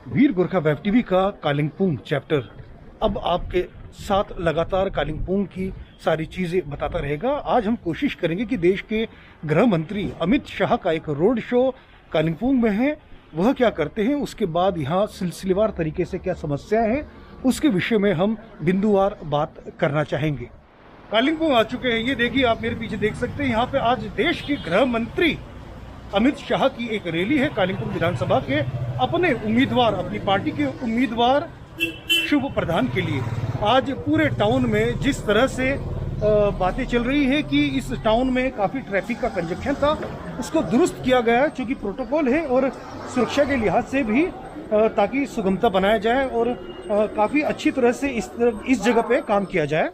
वीर Gorkha web TV का Kalimpong chapter अब आपके साथ लगातार कालिंपोंग की सारी चीज़ें बताता रहेगा। आज हम कोशिश करेंगे कि देश के गृह मंत्री अमित शाह का एक रोड शो कालिंपोंग में है, वह क्या करते हैं, उसके बाद यहाँ सिलसिलेवार तरीके से क्या समस्या है, उसके विषय में हम बिंदुवार बात करना चाहेंगे। कालिंपोंग आ चुके हैं, ये देखिए आप मेरे पीछे देख सकते हैं। यहाँ पे आज देश के गृह मंत्री अमित शाह की एक रैली है कालिंपोंग विधानसभा के अपने उम्मीदवार, अपनी पार्टी के उम्मीदवार शुभ प्रधान के लिए। आज पूरे टाउन में जिस तरह से बातें चल रही है कि इस टाउन में काफ़ी ट्रैफिक का कंजक्शन था, उसको दुरुस्त किया गया है चूँकि प्रोटोकॉल है और सुरक्षा के लिहाज से भी, ताकि सुगमता बनाया जाए और काफ़ी अच्छी तरह से इस जगह पे काम किया जाए।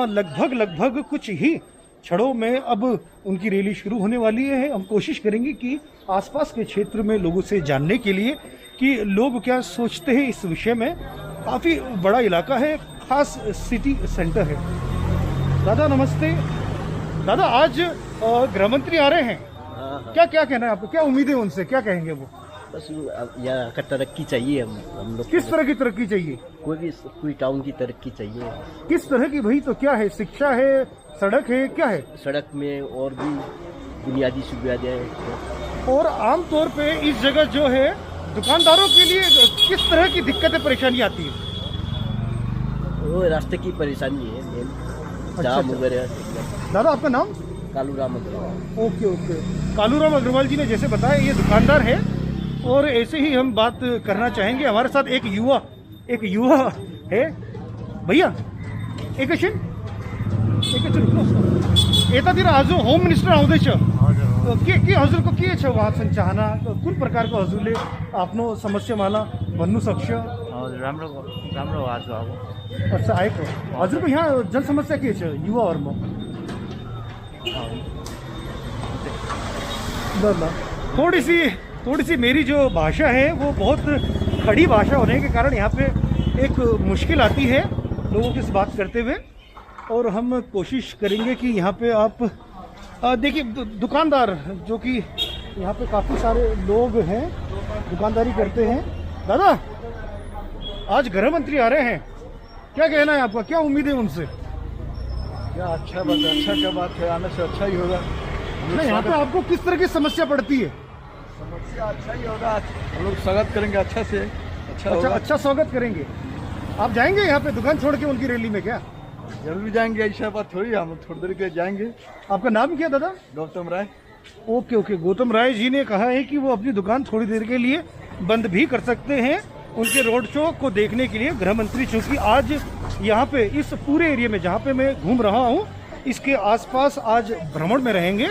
लगभग कुछ ही क्षणों में अब उनकी रैली शुरू होने वाली है। हम कोशिश करेंगे कि आसपास के क्षेत्र में लोगों से जानने के लिए कि लोग क्या सोचते हैं इस विषय में। काफ़ी बड़ा इलाका है, खास सिटी सेंटर है। दादा नमस्ते। दादा आज गृह मंत्री आ रहे हैं, क्या क्या कहना है आपको, क्या उम्मीद है उनसे, क्या कहेंगे वो? बस यहाँ का तरक्की चाहिए हम लोग। किस तरह की तरक्की चाहिए? कोई टाउन की तरक्की चाहिए। किस तरह की भाई? तो क्या है, शिक्षा है, सड़क है, क्या है? सड़क में और भी बुनियादी सुविधाएं। और आमतौर पे इस जगह जो है दुकानदारों के लिए किस तरह की दिक्कतें परेशानी आती है? वो रास्ते की परेशानी है मेन, जाम वगैरह। दादा आपका नाम? कालूराम अग्रवाल। ओके। कालूराम अग्रवाल जी ने जैसे बताया ये दुकानदार है और ऐसे ही हम बात करना चाहेंगे। हमारे साथ एक युवा है। भैया एक एतातिर आज होम मिनिस्टर आउँदैछ के हजुरको के छ उहाँसँग चाहना, कुन प्रकारको हजुरले आफ्नो समस्यामाला भन्नु सक्छ? राम्रो आज अब अच्छा आएको हजुरको यहाँ जनसमस्या के छ युवाहरूमा? थोड़ी सी मेरी जो भाषा है वो बहुत खड़ी भाषा होने के कारण यहाँ पे एक मुश्किल आती है लोगों के से बात करते हुए। और हम कोशिश करेंगे कि यहाँ पे आप देखिए दुकानदार, जो कि यहाँ पे काफ़ी सारे लोग हैं दुकानदारी करते हैं। दादा आज गृह मंत्री आ रहे हैं, क्या कहना है आपका, क्या उम्मीद है उनसे? क्या अच्छा क्या बात है, आने से अच्छा ही होगा। नहीं, यहाँ पे आपको किस तरह की समस्या पड़ती है? समस्या अच्छा ही होगा, हम लोग स्वागत करेंगे अच्छा से। अच्छा स्वागत करेंगे। आप जाएंगे यहाँ पे दुकान छोड़ के उनकी रैली में? क्या जरूर जाएंगे, ऐसा बात थोड़ी, हम थोड़ी देर के लिए जाएंगे। आपका नाम क्या दादा? गौतम राय। ओके। गौतम राय जी ने कहा है कि वो अपनी दुकान थोड़ी देर के लिए बंद भी कर सकते हैं उनके रोड शो को देखने के लिए। गृह मंत्री चूँकि आज यहाँ पे इस पूरे एरिया में जहाँ पे मैं घूम रहा हूँ इसके आसपास आज भ्रमण में रहेंगे।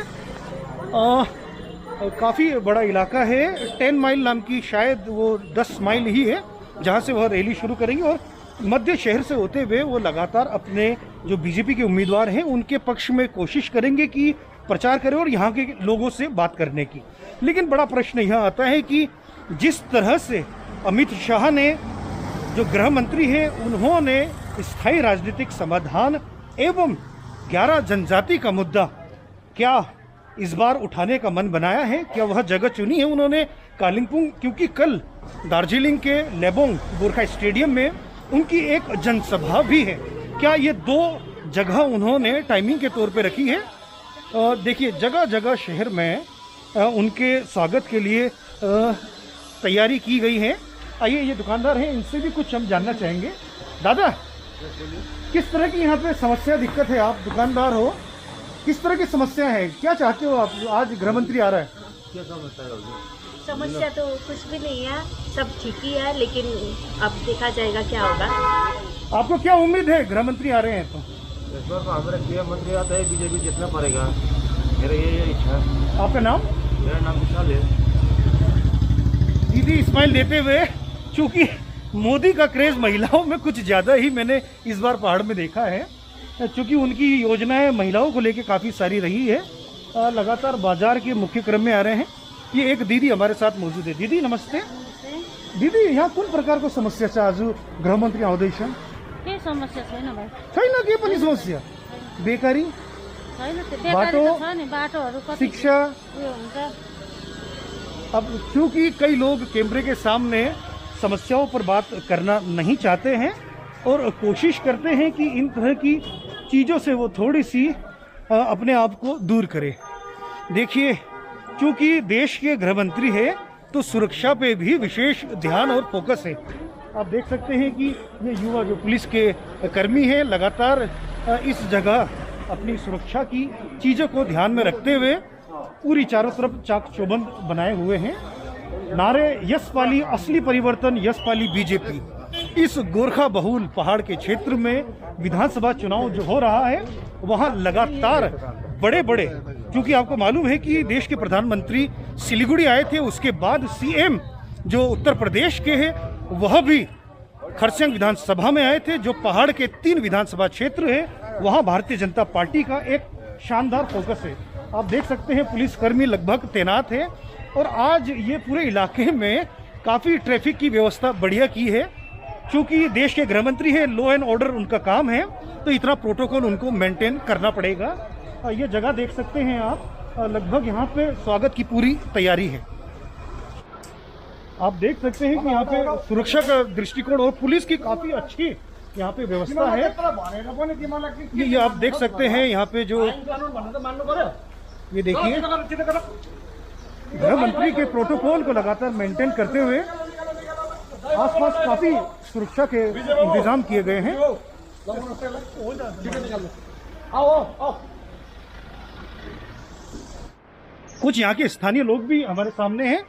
काफ़ी बड़ा इलाका है, 10 माइल नाम की, शायद वो 10 माइल ही है जहाँ से वह रैली शुरू करेंगे और मध्य शहर से होते हुए वो लगातार अपने जो बीजेपी के उम्मीदवार हैं उनके पक्ष में कोशिश करेंगे कि प्रचार करें और यहाँ के लोगों से बात करने की। लेकिन बड़ा प्रश्न यहाँ आता है कि जिस तरह से अमित शाह ने, जो गृह मंत्री हैं, उन्होंने स्थायी राजनीतिक समाधान एवं 11 जनजाति का मुद्दा क्या इस बार उठाने का मन बनाया है? क्या वह जगह चुनी है उन्होंने कालिंपोंग? क्योंकि कल दार्जिलिंग के लेबोंग गोरखा स्टेडियम में उनकी एक जनसभा भी है। क्या ये 2 जगह उन्होंने टाइमिंग के तौर पे रखी है? देखिए जगह जगह शहर में उनके स्वागत के लिए तैयारी की गई है। आइए ये दुकानदार हैं, इनसे भी कुछ हम जानना चाहेंगे। दादा किस तरह की यहाँ पे समस्या दिक्कत है? आप दुकानदार हो, किस तरह की समस्या है, क्या चाहते हो आप? आज गृह मंत्री आ रहा है, क्या समस्या है? समस्या तो कुछ भी नहीं है, सब ठीक ही है, लेकिन अब देखा जाएगा क्या होगा। आपको क्या उम्मीद है गृह मंत्री आ रहे हैं तो? इस बार तो हमारे गृह मंत्री आता है, बीजेपी जितना पड़ेगा, मेरा ये इच्छा है। आपका नाम? मेरा नाम विशाल है। दीदी स्माइल देते हुए, चूँकि मोदी का क्रेज़ महिलाओं में कुछ ज़्यादा ही मैंने इस बार पहाड़ में देखा है, चूँकि उनकी योजनाएं महिलाओं को लेकर काफ़ी सारी रही है। लगातार बाजार के मुख्य क्रम में आ रहे हैं। ये एक दीदी हमारे साथ मौजूद है। दीदी नमस्ते। दीदी यहाँ कुन प्रकार को समस्या छ? आज गृह मंत्री आउँदैछ, के समस्या छैन भाइ? छैन के पनि समस्या? बेकारी, बाटो, शिक्षा। अब चूँकि कई लोग कैमरे के सामने समस्याओं पर बात करना नहीं चाहते हैं और कोशिश करते हैं कि इन तरह की चीज़ों से वो थोड़ी सी अपने आप को दूर करें। देखिए, चूंकि देश के गृह मंत्री है तो सुरक्षा पे भी विशेष ध्यान और फोकस है। आप देख सकते हैं कि ये युवा जो पुलिस के कर्मी हैं लगातार इस जगह अपनी सुरक्षा की चीज़ों को ध्यान में रखते हुए पूरी चारों तरफ चाक चौबंद बनाए हुए हैं। नारे यश पाली असली परिवर्तन, यश पाली बीजेपी। इस गोरखा बहुल पहाड़ के क्षेत्र में विधानसभा चुनाव जो हो रहा है वहाँ लगातार बड़े बड़े, क्योंकि आपको मालूम है कि देश के प्रधानमंत्री सिलीगुड़ी आए थे, उसके बाद सीएम जो उत्तर प्रदेश के हैं वह भी खरसिंग विधानसभा में आए थे। जो पहाड़ के 3 विधानसभा क्षेत्र है वहाँ भारतीय जनता पार्टी का एक शानदार फोकस है। आप देख सकते हैं पुलिसकर्मी लगभग तैनात है और आज ये पूरे इलाके में काफ़ी ट्रैफिक की व्यवस्था बढ़िया की है। क्योंकि देश के गृह मंत्री है, लॉ एंड ऑर्डर उनका काम है, तो इतना प्रोटोकॉल उनको मेंटेन करना पड़ेगा। ये जगह देख सकते हैं आप, लगभग यहाँ पे स्वागत की पूरी तैयारी है। आप देख सकते हैं कि यहाँ पे सुरक्षा का दृष्टिकोण और पुलिस की काफ़ी अच्छी यहाँ पे व्यवस्था है। ये आप देख सकते हैं यहाँ पे जो, ये देखिए गृह मंत्री के प्रोटोकॉल को लगातार मेंटेन करते हुए आसपास काफी सुरक्षा के इंतजाम किए गए हैं। कुछ यहाँ के स्थानीय लोग भी हमारे सामने हैं।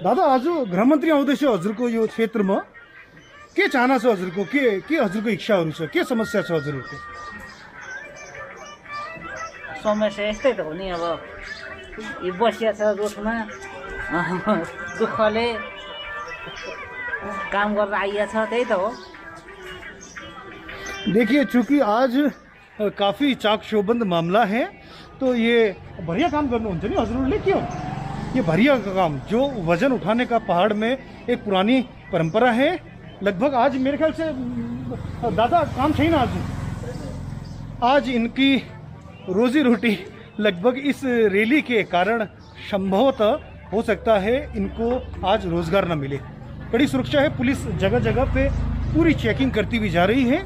दादा, आज गृहमंत्री आउँदैछ हजुरको यो क्षेत्रमा, के चाहना छ हजुरको, के हजुरको इच्छाहरू छ, के समस्या छ हजुरको? समस्या यस्तै त हो नि, अब यो बसिया छ रोडमा, दुःखले काम गरेर आइया छ, त्यही त हो। देखिए, चूंकि आज काफ़ी चाक चौबंद मामला है तो ये भरिया काम गर्नुहुन्छ नि हजुरहरूले, क्यों ये भरिया का काम जो वजन उठाने का पहाड़ में एक पुरानी परंपरा है। लगभग आज मेरे ख्याल से दादा काम छैन आज इनकी रोजी रोटी लगभग इस रैली के कारण संभवतः हो सकता है इनको आज रोजगार न मिले। कड़ी सुरक्षा है, पुलिस जगह जगह पे पूरी चेकिंग करती हुई जा रही है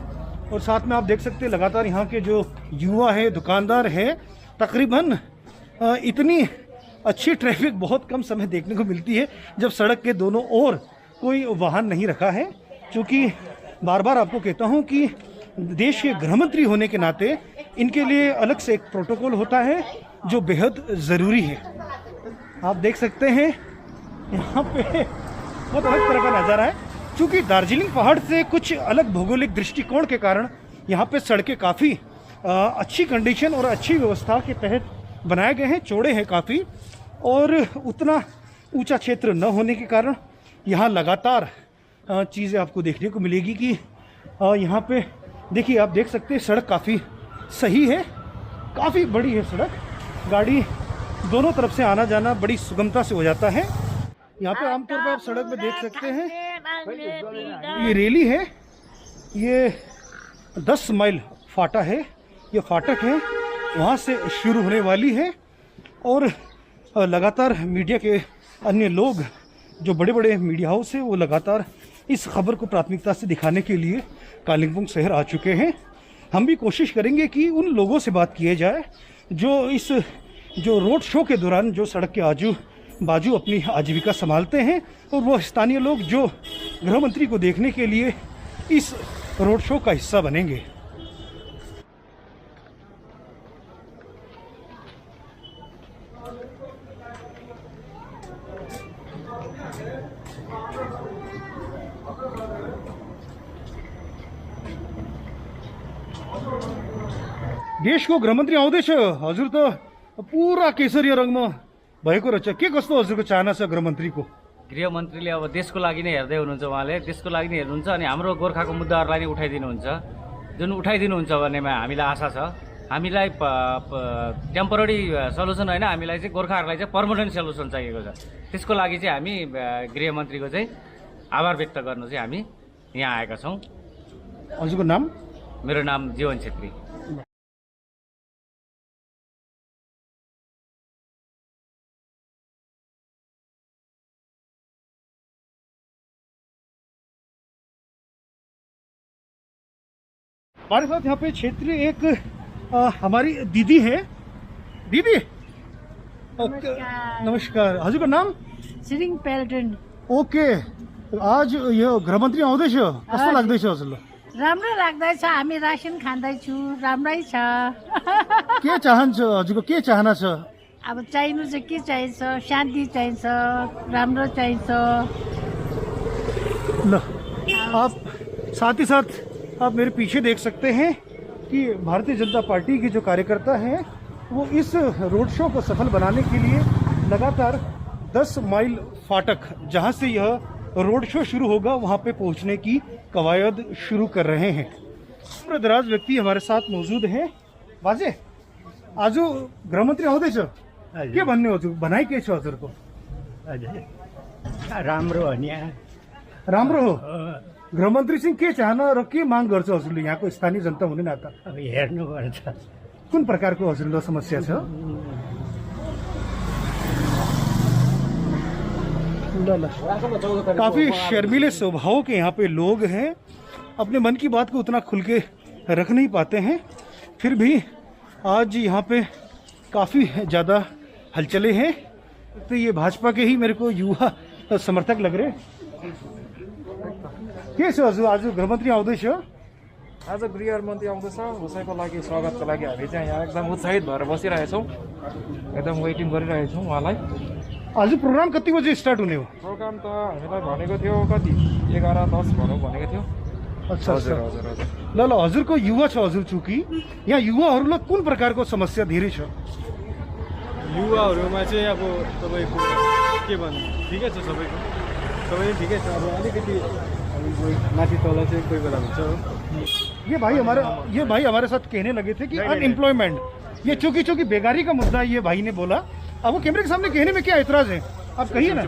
और साथ में आप देख सकते हैं लगातार यहाँ के जो युवा है, दुकानदार है, तकरीबन इतनी अच्छी ट्रैफिक बहुत कम समय देखने को मिलती है जब सड़क के दोनों ओर कोई वाहन नहीं रखा है। क्योंकि बार बार आपको कहता हूँ कि देश के गृह मंत्री होने के नाते इनके लिए अलग से एक प्रोटोकॉल होता है जो बेहद ज़रूरी है। आप देख सकते हैं यहाँ पे बहुत अलग तरह का नज़ारा है। चूँकि दार्जिलिंग पहाड़ से कुछ अलग भौगोलिक दृष्टिकोण के कारण यहाँ पे सड़कें काफ़ी अच्छी कंडीशन और अच्छी व्यवस्था के तहत बनाए गए हैं, चौड़े हैं काफ़ी, और उतना ऊंचा क्षेत्र न होने के कारण यहाँ लगातार चीज़ें आपको देखने को मिलेगी कि यहाँ पे देखिए, आप देख सकते हैं सड़क काफ़ी सही है, काफ़ी बड़ी है सड़क, गाड़ी दोनों तरफ से आना जाना बड़ी सुगमता से हो जाता है। यहाँ पे आमतौर पर आप सड़क में देख सकते हैं ये रैली है, ये 10 माइल फाटा है, ये फाटक है, वहाँ से शुरू होने वाली है और लगातार मीडिया के अन्य लोग जो बड़े बड़े मीडिया हाउस है वो लगातार इस खबर को प्राथमिकता से दिखाने के लिए कालिम्पोंग शहर आ चुके हैं। हम भी कोशिश करेंगे कि उन लोगों से बात किए जाए जो रोड शो के दौरान जो सड़क के आजू बाजू अपनी आजीविका संभालते हैं और वो स्थानीय लोग जो गृह मंत्री को देखने के लिए इस रोड शो का हिस्सा बनेंगे। देशको गृहमन्त्री आउँदैछ, हजुर त पुरा केसरिया रङमा भएको रहेछ, के कस्तो हजुरको चाहना छ गृहमन्त्रीको? गृहमन्त्रीले अब देशको लागि नै हेर्दै हुनुहुन्छ, उहाँले देशको लागि नै हेर्नुहुन्छ अनि हाम्रो गोर्खाको मुद्दाहरूलाई नै उठाइदिनुहुन्छ। जुन उठाइदिनुहुन्छ भन्नेमा हामीलाई आशा छ। हामीलाई टेम्पोररी सल्युसन होइन, हामीलाई चाहिँ गोर्खाहरूलाई चाहिँ पर्मानेन्ट सल्युसन चाहिएको छ। त्यसको लागि चाहिँ हामी गृहमन्त्रीको चाहिँ आभार व्यक्त गर्नु चाहिँ हामी यहाँ आएका छौँ। हजुरको नाम? मेरो नाम जीवन छेत्री। हमारे साथ यहाँ पे क्षेत्रीय एक हमारी दीदी है। दीदी नमस्कार, हजुर का नाम? छिरिङ पेल्टन। ओके, आज यो गृहमन्त्री आउँदैछ, कस्तो लाग्दैछ हजुरलाई? राम्रो लाग्दैछ, हामी रासन खाँदैछु, राम्रै छ। के चाहन्छ हजुरको, के चाहना छ? अब चाहिनु चाहिँ के चाहिन्छ? शान्ति चाहिन्छ, राम्रो चाहिन्छ। ल, आप साथ ही साथ आप मेरे पीछे देख सकते हैं कि भारतीय जनता पार्टी के जो कार्यकर्ता हैं वो इस रोड शो को सफल बनाने के लिए लगातार 10 माइल फाटक जहां से यह रोड शो शुरू होगा वहां पे पहुंचने की कवायद शुरू कर रहे हैं। दराज व्यक्ति हमारे साथ मौजूद हैं। बाजे आज गृहमन्त्री आउँदैछ, के भन्ने हजुर, भनाइ के छ हजुरको? राम्रो हो नि राम्रो हो। गृहमन्त्री सिंह के चाहना र के माग गर्छ हजुरले यहाँको स्थानीय जनता हुने नाता? अब हेर्नुपर्छ। कुन प्रकारको हजुरलाई समस्या छ? काफी शर्मीले स्वभाव के यहाँ पे लोग हैं, अपने मन की बात को उतना खुल के रख नहीं पाते हैं, फिर भी आज यहाँ पे काफी ज्यादा हलचले हैं। तो ये भाजपा के ही मेरे को युवा समर्थक लग रहे। के छ हजुर, आज गृहमन्त्री आउँदैछ? आज गृहमन्त्री आउँदैछ, उसैको लागि स्वागतको लागि हामी चाहिँ यहाँ एकदम उत्साहित भएर बसिरहेछौँ, एकदम वेटिङ गरिरहेछौँ उहाँलाई। आज प्रोग्राम कति बजे स्टार्ट हुने हो? प्रोग्राम त हामीलाई भनेको थियो कति 11-10 भनौँ भनेको थियो। अच्छा हजुर अच्छा, हजुर हजुर। ल ल, हजुरको युवा छ हजुर, चूँकि यहाँ युवाहरूलाई कुन प्रकारको समस्या धेरै छ? युवाहरूमा चाहिँ अब तपाईँको के भन्नु, ठिकै छ सबैको, सबै ठिकै छ। अब अलिकति माथि तल चाहिँ कोही बेला हुन्छ। ये भाई हमारे साथ कहने लगे थे कि अनएम्प्लॉयमेंट, ये चूंकि बेकारी का मुद्दा ये भाई ने बोला। अब वो कैमरे के सामने कहने में क्या एतराज है, आप कहिए ना।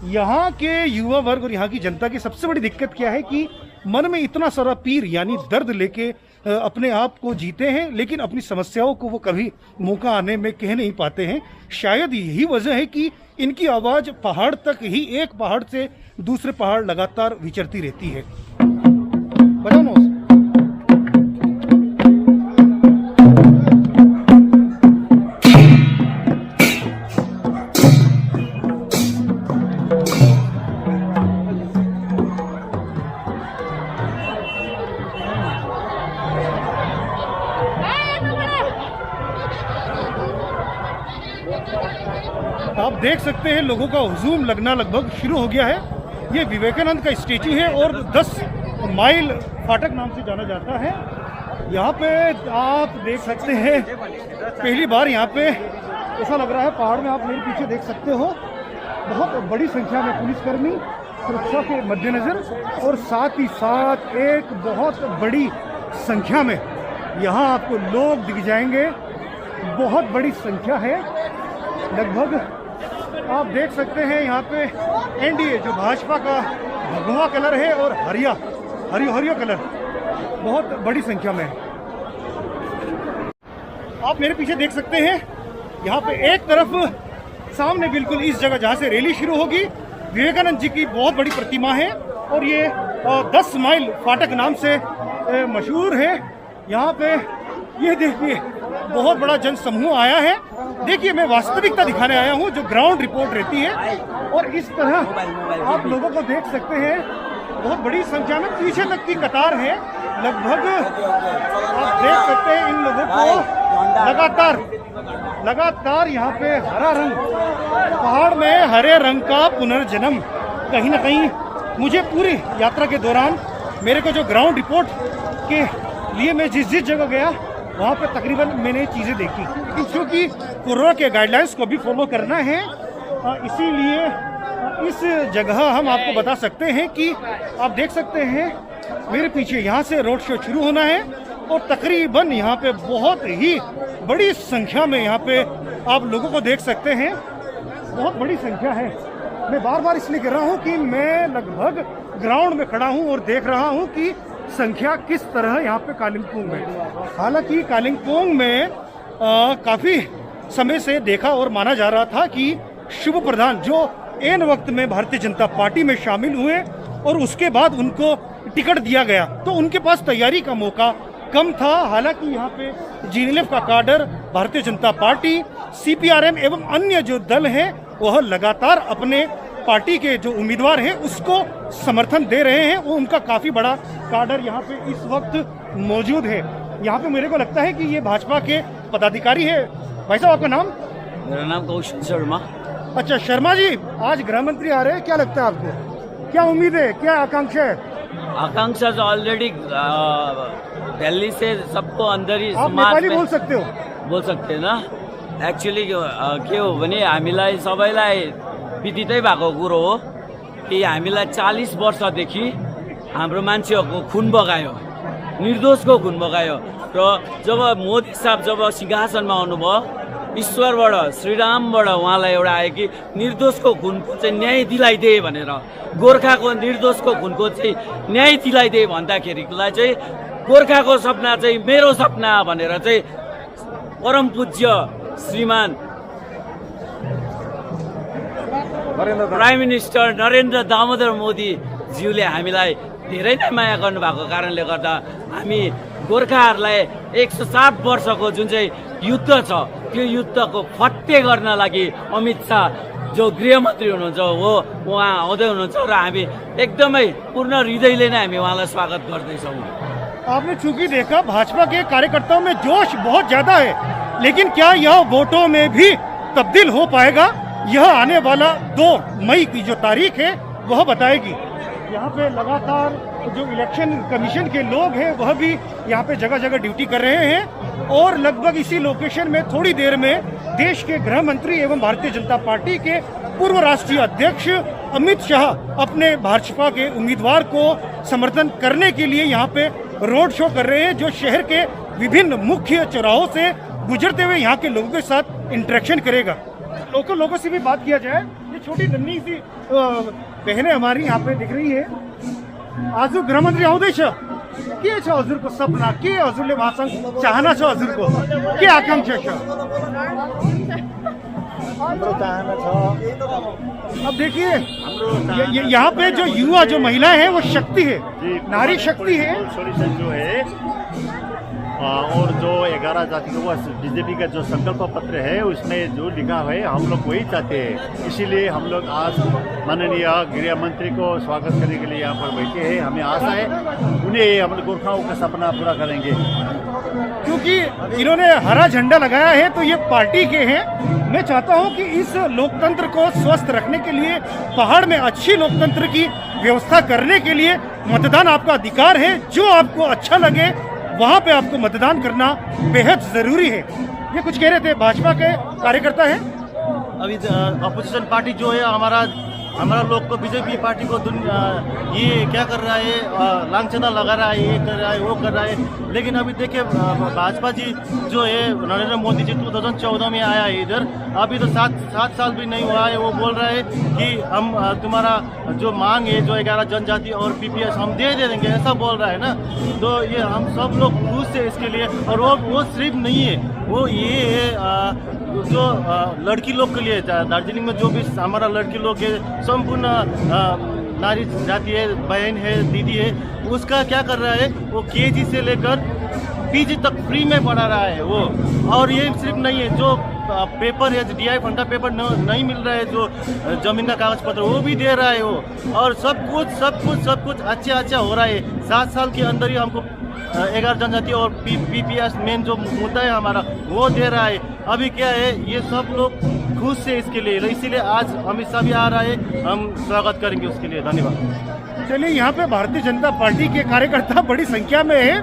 यहाँ के युवा वर्ग और यहाँ की जनता की सबसे बड़ी दिक्कत क्या है कि मन में इतना सारा पीर यानी दर्द लेके अपने आप को जीते हैं, लेकिन अपनी समस्याओं को वो कभी मौका आने में कह नहीं पाते हैं। शायद यही वजह है कि इनकी आवाज पहाड़ तक ही, एक पहाड़ से दूसरे पहाड़ लगातार विचरती रहती है। बताओ ना। आप देख सकते हैं लोगों का हुजूम लगना लगभग शुरू हो गया है। ये विवेकानंद का स्टेचू है और 10 माइल फाटक नाम से जाना जाता है। यहाँ पे आप देख सकते हैं, पहली बार यहाँ पे ऐसा लग रहा है पहाड़ में, आप मेरे पीछे देख सकते हो बहुत बड़ी संख्या में पुलिसकर्मी सुरक्षा के मद्देनजर, और साथ ही साथ एक बहुत बड़ी संख्या में यहाँ आपको लोग दिख जाएंगे। बहुत बड़ी संख्या है, लगभग आप देख सकते हैं यहाँ पे एनडीए जो भाजपा का भगवा कलर है और हरियो कलर बहुत बड़ी संख्या में है। आप मेरे पीछे देख सकते हैं यहाँ पे एक तरफ सामने बिल्कुल इस जगह जहाँ से रैली शुरू होगी विवेकानंद जी की बहुत बड़ी प्रतिमा है, और ये 10 माइल फाटक नाम से मशहूर है। यहाँ पे ये देखिए बहुत बड़ा जन समूह आया है। देखिए मैं वास्तविकता दिखाने आया हूँ जो ग्राउंड रिपोर्ट रहती है, और इस तरह आप लोगों को देख सकते हैं बहुत बड़ी संख्या में, पीछे तक की कतार है। लगभग आप देख सकते हैं इन लोगों को लगातार यहाँ पे हरा रंग, पहाड़ में हरे रंग का पुनर्जन्म। कहीं ना कहीं मुझे पूरी यात्रा के दौरान मेरे को जो ग्राउंड रिपोर्ट के लिए मैं जिस जगह गया वहाँ पे तकरीबन मैंने चीज़ें देखी, क्योंकि कोरोना के गाइडलाइंस को भी फॉलो करना है, इसीलिए इस जगह हम आपको बता सकते हैं कि आप देख सकते हैं मेरे पीछे यहाँ से रोड शो शुरू होना है, और तकरीबन यहाँ पे बहुत ही बड़ी संख्या में यहाँ पे आप लोगों को देख सकते हैं। बहुत बड़ी संख्या है। मैं बार बार इसलिए कह रहा हूँ कि मैं लगभग ग्राउंड में खड़ा हूँ और देख रहा हूँ कि संख्या किस तरह यहाँ पे कालिम्पोंग में। हालांकि कालिम्पोंग में काफ़ी समय से देखा और माना जा रहा था कि शुभ प्रधान जो एन वक्त में भारतीय जनता पार्टी में शामिल हुए और उसके बाद उनको टिकट दिया गया, तो उनके पास तैयारी का मौका कम था। हालांकि यहाँ पे जीएनएलएफ का cadre, Bharatiya Janata party, CPRM एवं अन्य जो दल हैं वह लगातार अपने पार्टी के जो उम्मीदवार हैं उसको समर्थन दे रहे हैं। वो उनका काफ़ी बड़ा काडर यहाँ पे इस वक्त मौजूद है। यहाँ पे मेरे को लगता है कि ये भाजपा के पदाधिकारी है। भाई साहब आपका नाम? मेरा नाम कौशिक शर्मा। अच्छा शर्मा जी, आज गृह मंत्री आ रहे हैं, क्या लगता है आपको? क्या उम्मीद है, क्या आकांक्षा है? आकांक्षा तो ऑलरेडी दिल्ली से सबको अंदर ही आप समाज नेपाली में बोल सकते हो? बोल सकते हैं ना। एक्चुअली के हो भने हामीलाई सबैलाई विदितै भएको कुरो हो कि हामीलाई 40 वर्षदेखि हाम्रो मान्छेहरूको खुन बगायो, निर्दोषको खुन बगायो। र जब मोदी साहब जब सिंहासनमा आउनुभयो, ईश्वरबाट श्रीरामबाट उहाँलाई एउटा आयो कि निर्दोषको खुनको चाहिँ न्याय दिलाइदिए भनेर, गोर्खाको निर्दोषको खुनको चाहिँ न्याय दिलाइदिए भन्दाखेरिलाई चाहिँ गोर्खाको सपना चाहिँ मेरो सपना भनेर चाहिँ परम पूज्य श्रीमान प्राइम मिनिस्टर नरेन्द्र दामोदर मोदी ज्यूले हामीलाई धेरै नै माया गर्नुभएको कारणले गर्दा हामी गोर्खाहरूलाई 107 वर्षको जुन चाहिँ युद्ध छ त्यो युद्धको फत्ते गर्न लागि अमित शाह जो गृहमन्त्री हुनुहुन्छ हो उहाँ आउँदै हुनुहुन्छ र हामी एकदमै पूर्ण हृदयले नै हामी उहाँलाई स्वागत गर्दैछौँ। आपने चूंकि देखा भाजपा के कार्यकर्ताओं में जोश बहुत ज्यादा है, लेकिन क्या यह वोटों में भी तब्दील हो पाएगा? यह आने वाला 2 मई की जो तारीख है वह बताएगी। यहाँ पे लगातार जो इलेक्शन कमीशन के लोग हैं वह भी यहाँ पे जगह जगह ड्यूटी कर रहे हैं और लगभग इसी लोकेशन में थोड़ी देर में देश के गृह मंत्री एवं भारतीय जनता पार्टी के पूर्व राष्ट्रीय अध्यक्ष अमित शाह अपने भाजपा के उम्मीदवार को समर्थन करने के लिए यहाँ पे रोड शो कर रहे हैं, जो शहर के विभिन्न मुख्य चौराहों से गुजरते हुए यहाँ के लोगों के साथ इंटरेक्शन करेगा। लोकल लोगों से भी बात किया जाए। ये छोटी नन्ही सी बहनें हमारी यहाँ पे दिख रही है। आज गृह मंत्री आउँदैछ, के छ हजुरको सपना, के हजुरले उहाँसँग चाहना छ, हजुरको के आकांक्षा छ? अब देखिए यहाँ पे जो युवा जो महिलाएं हैं वो शक्ति है, नारी शक्ति है। सोल्यूशन जो है और जो 11 जाति का बीजेपी का जो संकल्प पत्र है उसमें जो लिखा है हम लोग वही चाहते हैं। इसीलिए हम लोग आज माननीय गृह मंत्री को स्वागत करने के लिए यहाँ पर बैठे हैं। हमें आशा है उन्हें हम गोरखाओं का सपना पूरा करेंगे। क्योंकि इन्होंने हरा झंडा लगाया है तो ये पार्टी के हैं। मैं चाहता हूं कि इस लोकतंत्र को स्वस्थ रखने के लिए, पहाड़ में अच्छी लोकतंत्र की व्यवस्था करने के लिए मतदान आपका अधिकार है। जो आपको अच्छा लगे वहां पे आपको मतदान करना बेहद जरूरी है। ये कुछ कह रहे थे, भाजपा के कार्यकर्ता हैं। अभी अपोजिशन पार्टी जो है हमारा लोग को बीजेपी पार्टी को ये क्या कर रहा है, लांछना लगा रहा है, ये कर रहा है, वो कर रहा है। लेकिन अभी देखिए भाजपा जी जो है नरेंद्र मोदी जी 2014 में आया है इधर, अभी तो 7 साल भी नहीं हुआ है। वो बोल रहा है कि हम तुम्हारा जो मांग है जो 11 जनजाति और पीपीएस हम दे देंगे, ऐसा बोल रहा है ना। तो ये हम सब लोग खुश है इसके लिए। और वो सिर्फ नहीं है, वो ये है जो लड़की लोग के लिए दार्जिलिंग में जो भी हमारा लड़की लोग है, संपूर्ण नारी जाति है, बहन है, दीदी है, उसका क्या कर रहा है, वो केजी से लेकर पीजी तक फ्री में पढ़ा रहा है वो। और ये सिर्फ नहीं है, जो पेपर है डीआई फंडा पेपर नहीं मिल रहा है, जो जमीन का कागज पत्र वो भी दे रहा है वो। और सब कुछ अच्छा हो रहा है। 7 साल के अंदर ही हमको 11 जनजाति और पीपीएस मेन जो मुद्दा है हमारा वो दे रहा है। अभी क्या है, ये सब लोग खुश है इसके लिए, इसीलिए आज अमित शाह भी आ रहा है, हम स्वागत करेंगे उसके लिए। धन्यवाद। चलिए, यहाँ पे भारतीय जनता पार्टी के कार्यकर्ता बड़ी संख्या में है।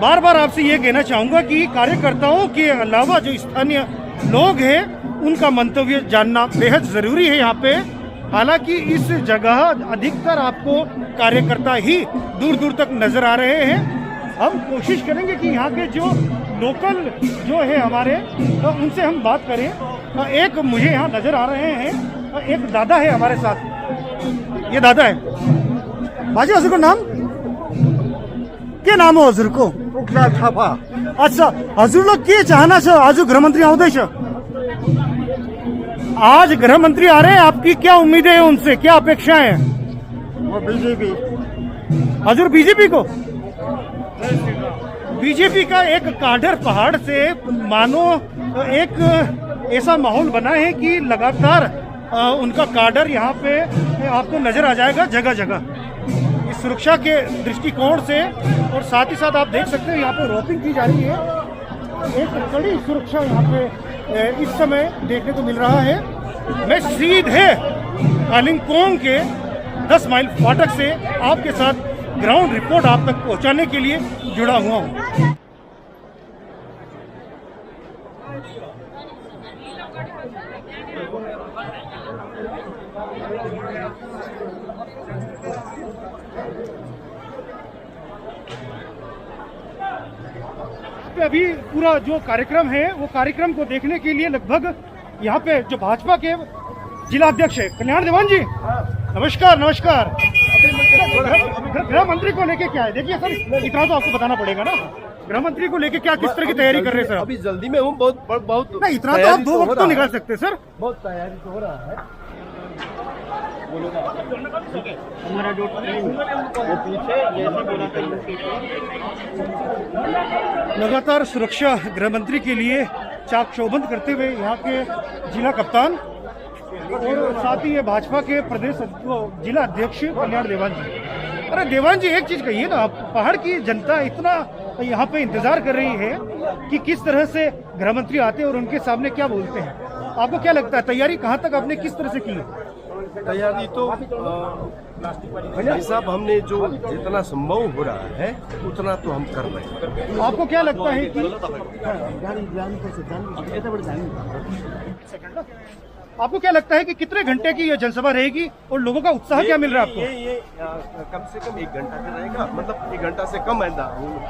बार बार आपसे ये कहना चाहूँगा कि कार्यकर्ताओं के अलावा जो स्थानीय लोग हैं उनका मंतव्य जानना बेहद ज़रूरी है यहाँ पे। हालांकि इस जगह अधिकतर आपको कार्यकर्ता ही दूर दूर तक नज़र आ रहे हैं। हम कोशिश करेंगे कि यहाँ के जो लोकल जो है हमारे, तो उनसे हम बात करें। एक मुझे यहाँ नज़र आ रहे हैं, एक दादा है हमारे साथ। ये दादा है। बाजी हजुर को नाम के नाम हो हजुर को? थापा। अच्छा, हजुर लोग के चाहना छ? आज गृह मंत्री आउँदैछ, आज गृह मंत्री आ रहे हैं, आपकी क्या उम्मीदें हैं उनसे, क्या अपेक्षाएं हैं? म बीजेपी। हजुर बीजेपी को? बीजेपी का एक काडर पहाड़ से मानो एक ऐसा माहौल बना है कि लगातार उनका काडर यहाँ पे आपको नजर आ जाएगा जगह जगह इस सुरक्षा के दृष्टिकोण से। और साथ ही साथ आप देख सकते हैं यहाँ पे रोपिंग की जा रही है, एक कड़ी सुरक्षा यहाँ पे इस समय देखने को मिल रहा है। मैं सीधे कालिम्पोंग के 10 माइल फाटक से आपके साथ ग्राउंड रिपोर्ट आप तक पहुंचाने के लिए जुड़ा हुआ हूं। अभी पूरा जो कार्यक्रम है वो कार्यक्रम को देखने के लिए लगभग यहाँ पे जो भाजपा के जिला अध्यक्ष है कल्याण देवान जी, नमस्कार। नमस्कार। गृह मंत्री को लेके क्या है? देखिए सर, इतना तो आपको बताना पड़ेगा ना, गृह मंत्री को लेके क्या किस तरह की तैयारी कर रहे हैं सर? अभी जल्दी में हूँ, बहुत नहीं, इतना तो आप 2 वक्त तो निकाल सकते हैं सर। बहुत तैयारी तो हो रहा है। हमारा जो वो पीछे जैसे बोला लगातार सुरक्षा गृह मंत्री के लिए चाक चौबंद करते हुए यहाँ के जिला कप्तान और साथ ही ये भाजपा के प्रदेश जिला अध्यक्ष कल्याण देवान जी। अरे देवान जी, एक चीज कहिए ना, पहाड़ की जनता इतना यहाँ पे इंतजार कर रही है कि किस तरह से गृह मंत्री आते हैं और उनके सामने क्या बोलते हैं। आपको क्या लगता है, तैयारी कहाँ तक आपने किस तरह से की है? तैयारी तो भाई साहब हमने जो जितना संभव हो रहा है उतना तो हम कर रहे हैं। आपको क्या लगता है कि आपको क्या लगता है कि कितने घंटे की ये जनसभा रहेगी और लोगों का उत्साह क्या मिल रहा है आपको? ये कम से कम 1 घंटा का रहेगा, मतलब 1 घंटा से कम है।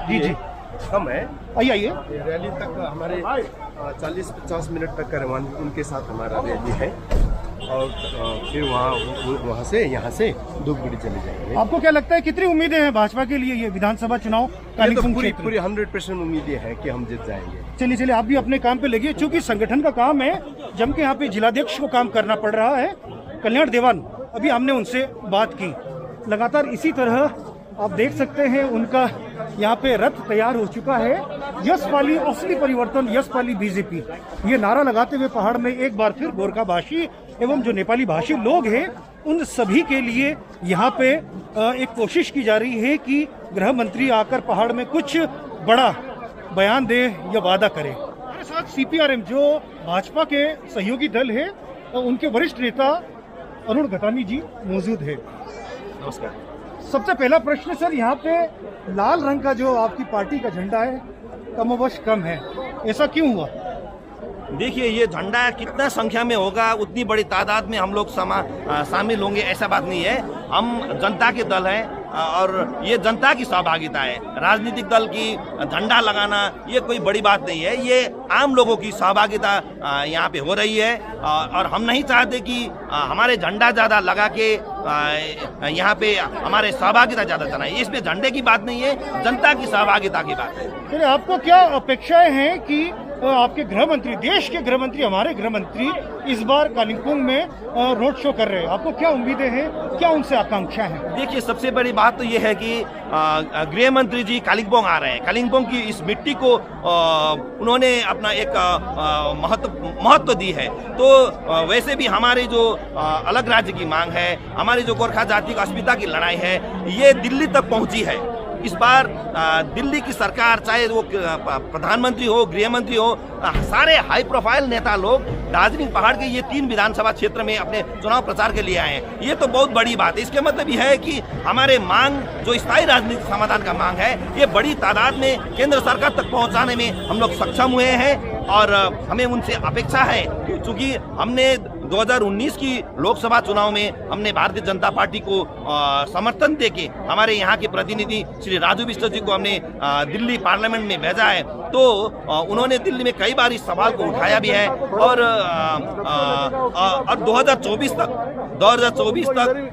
जी कम है। आइए रैली तक हमारे 40-50 मिनट तक का रवानगी उनके साथ हमारा रैली है और फिर वहाँ से यहाँ से धूपगढ़ी चले जाएंगे। आपको क्या लगता है कितनी उम्मीदें हैं भाजपा के लिए ये विधानसभा चुनाव? तो पूरी 100% उम्मीदें हैं कि हम जीत जाएंगे। चलिए आप भी अपने काम पे लगिए, क्योंकि संगठन का काम है, जम के यहाँ पे जिलाध्यक्ष को काम करना पड़ रहा है। कल्याण देवान, अभी हमने उनसे बात की, लगातार इसी तरह आप देख सकते हैं उनका यहाँ पे रथ तैयार हो चुका है। यश पाली असली परिवर्तन, यश पाली बीजेपी, ये नारा लगाते हुए पहाड़ में एक बार फिर गोरखा भाषी एवं जो नेपाली भाषी लोग हैं उन सभी के लिए यहाँ पे एक कोशिश की जा रही है कि गृह मंत्री आकर पहाड़ में कुछ बड़ा बयान दे या वादा करे। हमारे साथ सीपीआरएम जो भाजपा के सहयोगी दल है उनके वरिष्ठ नेता अरुण गतानी जी मौजूद है। नमस्कार। सबसे पहला प्रश्न सर, यहाँ पे लाल रंग का जो आपकी पार्टी का झंडा है कमोबश कम है, ऐसा क्यों हुआ? देखिए, ये झंडा कितना संख्या में होगा, उतनी बड़ी तादाद में हम लोग शामिल होंगे ऐसा बात नहीं है। हम जनता के दल हैं और ये जनता की सहभागिता है। राजनीतिक दल की झंडा लगाना ये कोई बड़ी बात नहीं है, ये आम लोगों की सहभागिता यहाँ पे हो रही है और हम नहीं चाहते कि हमारे झंडा ज़्यादा लगा के यहाँ पे हमारे सहभागिता ज़्यादा चलाएं। इसमें झंडे की बात नहीं है, जनता की सहभागिता की बात है। फिर आपको क्या अपेक्षाएं हैं कि आपके गृह मंत्री, देश के गृह मंत्री, हमारे गृह मंत्री इस बार कालिम्पोंग में रोड शो कर रहे हैं, आपको क्या उम्मीदें हैं, क्या उनसे आकांक्षा है? देखिए, सबसे बड़ी बात तो ये है कि गृह मंत्री जी कालिम्पोंग आ रहे हैं। कालिम्पोंग की इस मिट्टी को उन्होंने अपना एक महत्व दी है। तो वैसे भी हमारे जो अलग राज्य की मांग है, हमारी जो गोरखा जाति की अस्मिता की लड़ाई है, ये दिल्ली तक पहुंची है। इस बार दिल्ली की सरकार, चाहे वो प्रधानमंत्री हो, गृह मंत्री हो, सारे हाई प्रोफाइल नेता लोग दार्जिलिंग पहाड़ के ये 3 विधानसभा क्षेत्र में अपने चुनाव प्रचार के लिए आए हैं। ये तो बहुत बड़ी बात है। इसके मतलब ये है कि हमारे मांग जो स्थायी राजनीतिक समाधान का मांग है, ये बड़ी तादाद में केंद्र सरकार तक पहुंचाने में हम लोग सक्षम हुए हैं और हमें उनसे अपेक्षा है, क्योंकि हमने 2019 की लोकसभा चुनाव में हमने भारतीय जनता पार्टी को समर्थन देके हमारे यहाँ के प्रतिनिधि श्री राजू बिष्ट जी को हमने दिल्ली पार्लियामेंट में भेजा है। तो उन्होंने दिल्ली में कई बार इस सवाल को उठाया भी है और 2024 तक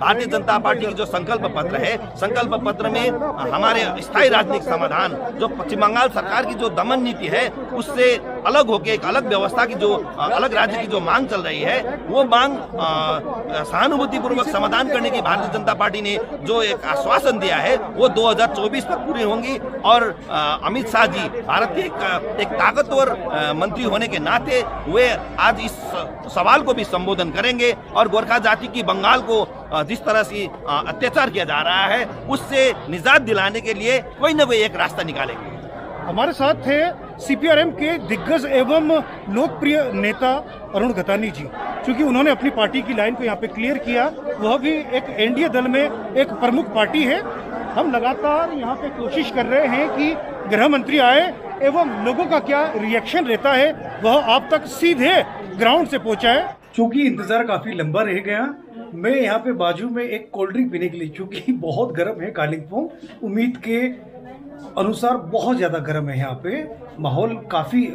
भारतीय जनता पार्टी की जो संकल्प पत्र है, संकल्प पत्र में हमारे स्थायी राजनीतिक समाधान, जो पश्चिम बंगाल सरकार की जो दमन नीति है उससे अलग होके एक अलग व्यवस्था की जो अलग राज्य की जो मांग चल रही है, वो मांग सहानुभूतिपूर्वक समाधान करने की भारतीय जनता पार्टी ने जो एक आश्वासन दिया है वो 2024 तक पूरी होंगी। और अमित शाह जी भारत के एक ताकतवर मंत्री होने के नाते वे आज इस सवाल को भी संबोधन करेंगे और गोरखा जाति की बंगाल को जिस तरह से अत्याचार किया जा रहा है उससे निजात दिलाने के लिए कोई न कोई एक रास्ता निकालेंगे। हमारे साथ थे सीपीआरएम के दिग्गज एवं लोकप्रिय नेता अरुण गतानी जी। क्योंकि उन्होंने अपनी पार्टी की लाइन को यहाँ पे क्लियर किया, वह भी एक एनडीए दल में एक प्रमुख पार्टी है। हम लगातार यहाँ पे कोशिश कर रहे हैं कि गृह मंत्री आए एवं लोगों का क्या रिएक्शन रहता है वह आप तक सीधे ग्राउंड से पहुँचाए। चूँकि इंतजार काफी लंबा रह गया, मैं यहाँ पे बाजू में एक कोल्ड ड्रिंक पीने के लिए, चूँकि बहुत गर्म है कालिम्पोंग, उम्मीद के अनुसार बहुत ज़्यादा गर्म है यहाँ पे, माहौल काफ़ी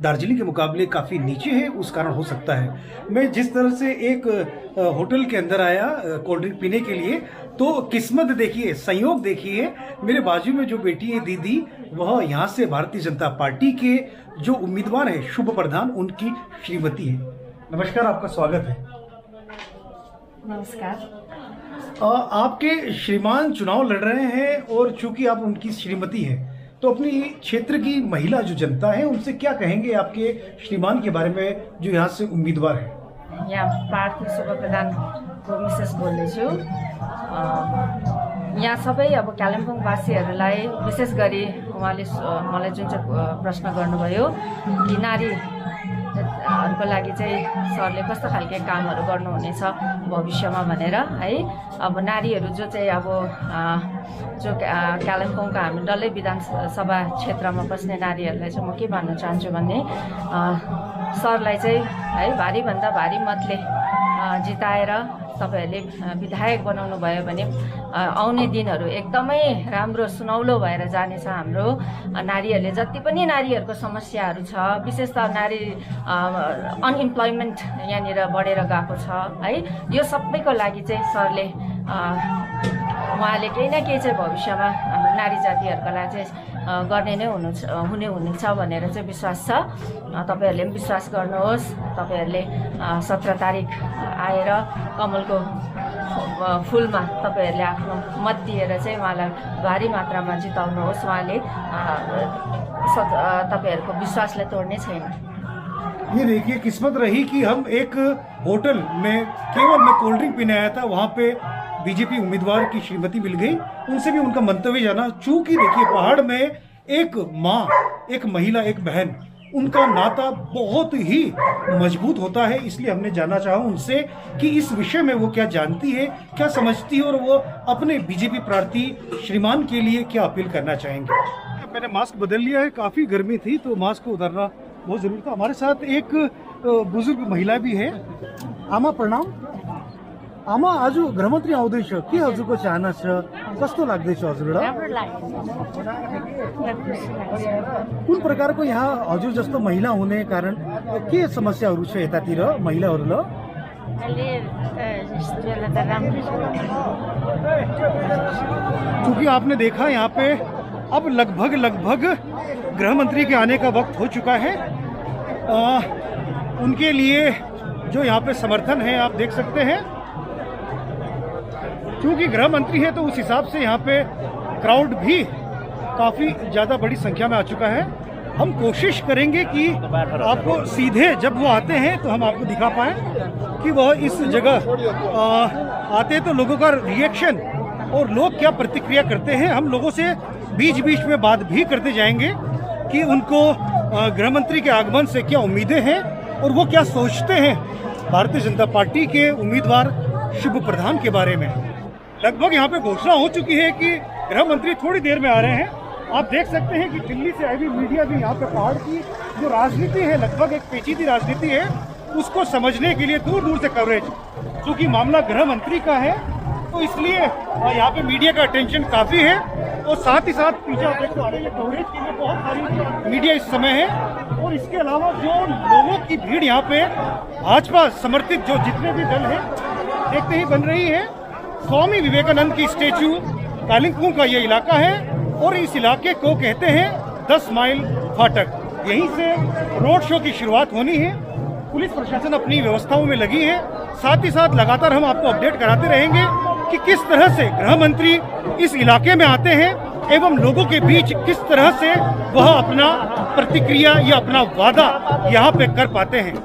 दार्जिलिंग के मुकाबले काफ़ी नीचे है, उस कारण हो सकता है। मैं जिस तरह से एक होटल के अंदर आया कोल्ड ड्रिंक पीने के लिए, तो किस्मत देखिए, संयोग देखिए, मेरे बाजू में जो बेटी है दीदी, वह यहाँ से भारतीय जनता पार्टी के जो उम्मीदवार है शुभ प्रधान, उनकी श्रीमती है। नमस्कार, आपका स्वागत है। नमस्कार। आपके श्रीमान चुनाव लड़ रहे हैं और चूंकि आप उनकी श्रीमती हैं, तो अपनी क्षेत्र की महिला जो जनता है उनसे क्या कहेंगे आपके श्रीमान के बारे में जो यहाँ से उम्मीदवार है? यहाँ पार्टी शुभ प्रधानको मिसेस बोल्दैछु। यहाँ सबै अब कालिम्पोङवासीहरूलाई विशेष गरी उहाँले मलाई जुन चाहिँ प्रश्न गर्नुभयो कि नारीहरूको लागि चाहिँ सरले कस्तो खालके कामहरू गर्नुहुनेछ भविष्यमा भनेर है। अब नारीहरू जो चाहिँ अब जो कालिम्पोङका हामी डल्लै विधानसभा क्षेत्रमा बस्ने नारीहरूलाई चाहिँ म के भन्न चाहन्छु भने सरलाई चाहिँ है भारीभन्दा भारी मतले जिताएर तपाईहरुले विधायक बनाउनु भयो भने आउने दिनहरू एकदमै राम्रो सुनौलो भएर जानेछ। हाम्रो नारीहरूले जति पनि नारीहरूको समस्याहरू छ, विशेष त नारी अनइम्प्लोइमेन्ट यहाँनिर बढेर गएको छ है, यो सबैको लागि चाहिँ सरले उहाँले केही न केही चाहिँ भविष्यमा हाम्रो नारी जातिहरूको लागि चाहिँ गर्ने नै हुनेछ भनेर चाहिँ विश्वास छ। तपाईहरुले पनि विश्वास गर्नुहोस्। तपाईहरुले 17 तारिक आएर कमलको फुलमा तपाईहरुले आफ्नो मत दिएर चाहिँ उहाँलाई भारी मात्रामा जिताउनुहोस्। उहाँले तपाईहरुको विश्वासलाई तोड्ने छैन। ये देखिए, किस्मत रही कि हम एक होटल में केवल मैं कोल्ड ड्रिंक पीने आया था, वहाँ पे बीजेपी उम्मीदवार की श्रीमती मिल गई, उनसे भी उनका मंतव्य जाना। चूंकि देखिए पहाड़ में एक माँ, एक महिला, एक बहन, उनका नाता बहुत ही मजबूत होता है, इसलिए हमने जानना चाहा उनसे कि इस विषय में वो क्या जानती है, क्या समझती है और वो अपने बीजेपी प्रार्थी श्रीमान के लिए क्या अपील करना चाहेंगे। मैंने मास्क बदल लिया है, काफ़ी गर्मी थी तो मास्क को उतारना बहुत जरूरी था। हमारे साथ एक बुजुर्ग महिला भी है। आमा प्रणाम। आमा, आज गृहमन्त्री आउँदैछ, के हजुरको चाहना छ, कस्तो लाग्दैछ हजुरलाई? कुन प्रकारको यहाँ हजुर जस्तो महिला हुने कारण के समस्याहरू छ यतातिर महिलाहरूलाई? क्योंकि आपने देखा यहाँ पे अब लगभग गृह मंत्री के आने का वक्त हो चुका है। उनके लिए जो यहाँ पे समर्थन है आप देख सकते हैं। क्योंकि गृह मंत्री है तो उस हिसाब से यहाँ पे क्राउड भी काफ़ी ज़्यादा बड़ी संख्या में आ चुका है। हम कोशिश करेंगे कि आपको सीधे जब वो आते हैं तो हम आपको दिखा पाएँ कि वह इस जगह आते तो लोगों का रिएक्शन और लोग क्या प्रतिक्रिया करते हैं। हम लोगों से बीच बीच में बात भी करते जाएंगे कि उनको गृह मंत्री के आगमन से क्या उम्मीदें हैं और वो क्या सोचते हैं भारतीय जनता पार्टी के उम्मीदवार शुभ प्रधान के बारे में। लगभग यहाँ पे घोषणा हो चुकी है कि गृह मंत्री थोड़ी देर में आ रहे हैं। आप देख सकते हैं कि दिल्ली से आई हुई मीडिया भी यहाँ पे पहाड़ की जो राजनीति है, लगभग एक पेचीदी राजनीति है, उसको समझने के लिए दूर दूर से कवरेज, क्योंकि मामला गृह मंत्री का है तो इसलिए यहाँ पे मीडिया का अटेंशन काफ़ी है। और साथ ही साथ पीछे आप देख सकते हैं कवरेज के लिए बहुत सारी मीडिया इस समय है। और इसके अलावा जो लोगों की भीड़ यहाँ पे भाजपा समर्थित जो जितने भी दल हैं देखते ही बन रही है। स्वामी विवेकानंद की स्टेचू कालिम्पोंग का ये इलाका है और इस इलाके को कहते हैं 10 माइल फाटक। यहीं से रोड शो की शुरुआत होनी है। पुलिस प्रशासन अपनी व्यवस्थाओं में लगी है। साथ ही साथ लगातार हम आपको अपडेट कराते रहेंगे कि किस तरह से गृह मंत्री इस इलाके में आते हैं एवं लोगों के बीच किस तरह से वह अपना प्रतिक्रिया या अपना वादा यहाँ पे कर पाते हैं।